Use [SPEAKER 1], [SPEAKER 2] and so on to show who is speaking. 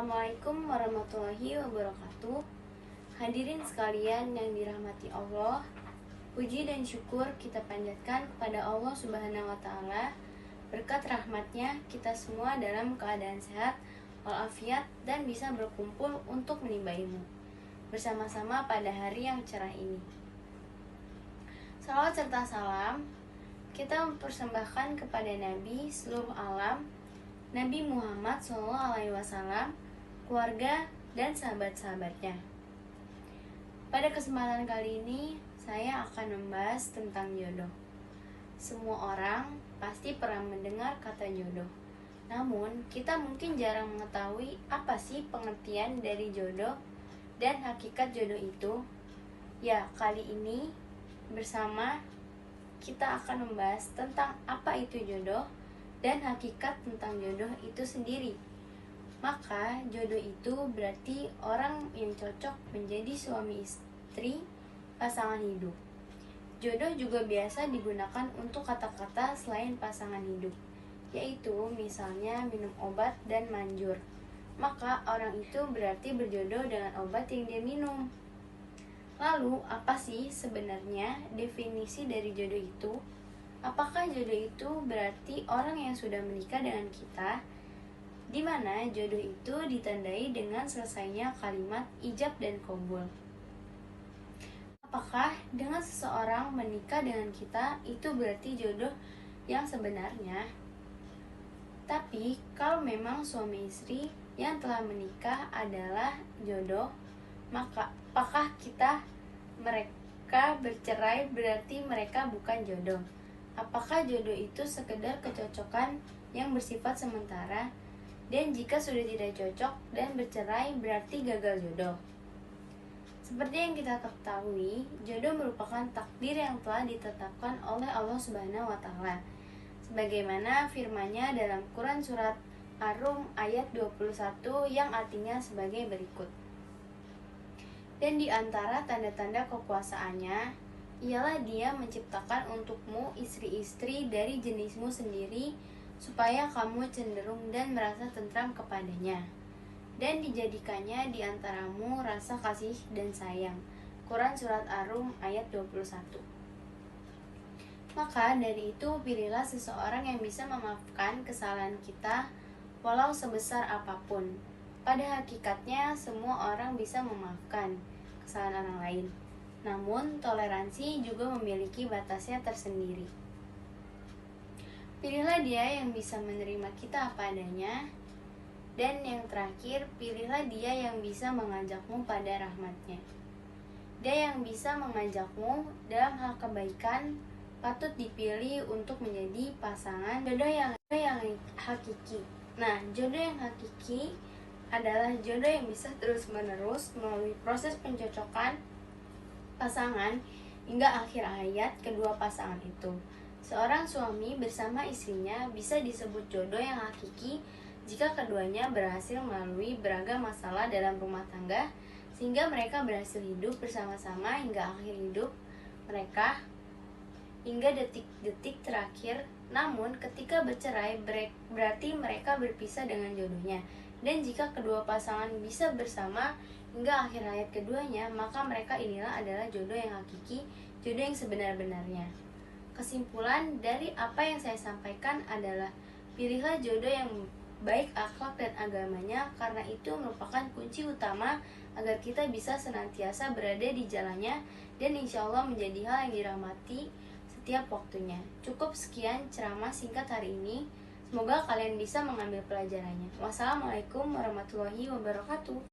[SPEAKER 1] Assalamualaikum warahmatullahi wabarakatuh. Hadirin sekalian yang dirahmati Allah, puji dan syukur kita panjatkan kepada Allah Subhanahu wa Ta'ala. Berkat rahmatnya, kita semua dalam keadaan sehat, walafiat, dan bisa berkumpul untuk menimba ilmu bersama-sama pada hari yang cerah ini. Salawat serta salam kita mempersembahkan kepada Nabi seluruh alam, Nabi Muhammad SAW, keluarga, dan sahabat-sahabatnya. Pada kesempatan kali ini, saya akan membahas tentang jodoh. Semua orang pasti pernah mendengar kata jodoh. Namun, kita mungkin jarang mengetahui apa sih pengertian dari jodoh dan hakikat jodoh itu. Ya, kali ini bersama kita akan membahas tentang apa itu jodoh dan hakikat tentang jodoh itu sendiri. Maka jodoh itu berarti orang yang cocok menjadi suami istri, pasangan hidup. Jodoh juga biasa digunakan untuk kata-kata selain pasangan hidup, yaitu misalnya minum obat dan manjur. Maka orang itu berarti berjodoh dengan obat yang dia minum. Lalu, apa sih sebenarnya definisi dari jodoh itu? Apakah jodoh itu berarti orang yang sudah menikah dengan kita, di mana jodoh itu ditandai dengan selesainya kalimat ijab dan qabul? Apakah dengan seseorang menikah dengan kita itu berarti jodoh yang sebenarnya? Tapi kalau memang suami istri yang telah menikah adalah jodoh, maka apakah mereka bercerai berarti mereka bukan jodoh? Apakah jodoh itu sekedar kecocokan yang bersifat sementara? Dan jika sudah tidak cocok dan bercerai berarti gagal jodoh? Seperti yang kita ketahui, jodoh merupakan takdir yang telah ditetapkan oleh Allah Subhanahu wa Ta'ala. Sebagaimana firman-Nya dalam Quran surat Ar-Rum ayat 21 yang artinya sebagai berikut. Dan di antara tanda-tanda kekuasaannya ialah Dia menciptakan untukmu istri-istri dari jenismu sendiri, supaya kamu cenderung dan merasa tentram kepadanya, dan dijadikannya di antaramu rasa kasih dan sayang. Quran surat Ar-Rum ayat 21. Maka dari itu pilihlah seseorang yang bisa memaafkan kesalahan kita walau sebesar apapun. Pada hakikatnya semua orang bisa memaafkan kesalahan orang lain. Namun, toleransi juga memiliki batasnya tersendiri. Pilihlah dia yang bisa menerima kita apa adanya. Dan yang terakhir, pilihlah dia yang bisa mengajakmu pada rahmatnya. Dia yang bisa mengajakmu dalam hal kebaikan patut dipilih untuk menjadi pasangan jodoh yang hakiki. Nah, jodoh yang hakiki adalah jodoh yang bisa terus-menerus melalui proses pencocokan pasangan hingga akhir hayat kedua pasangan itu. Seorang suami bersama istrinya bisa disebut jodoh yang hakiki jika keduanya berhasil melalui beragam masalah dalam rumah tangga sehingga mereka berhasil hidup bersama-sama hingga akhir hidup mereka hingga detik-detik terakhir. Namun ketika bercerai berarti mereka berpisah dengan jodohnya. Dan jika kedua pasangan bisa bersama hingga akhir hayat keduanya, maka mereka inilah adalah jodoh yang hakiki, jodoh yang sebenar-benarnya. Kesimpulan dari apa yang saya sampaikan adalah pilihlah jodoh yang baik akhlak dan agamanya, karena itu merupakan kunci utama agar kita bisa senantiasa berada di jalannya dan insya Allah menjadi hal yang dirahmati setiap waktunya. Cukup sekian ceramah singkat hari ini. Semoga kalian bisa mengambil pelajarannya. Wassalamualaikum warahmatullahi wabarakatuh.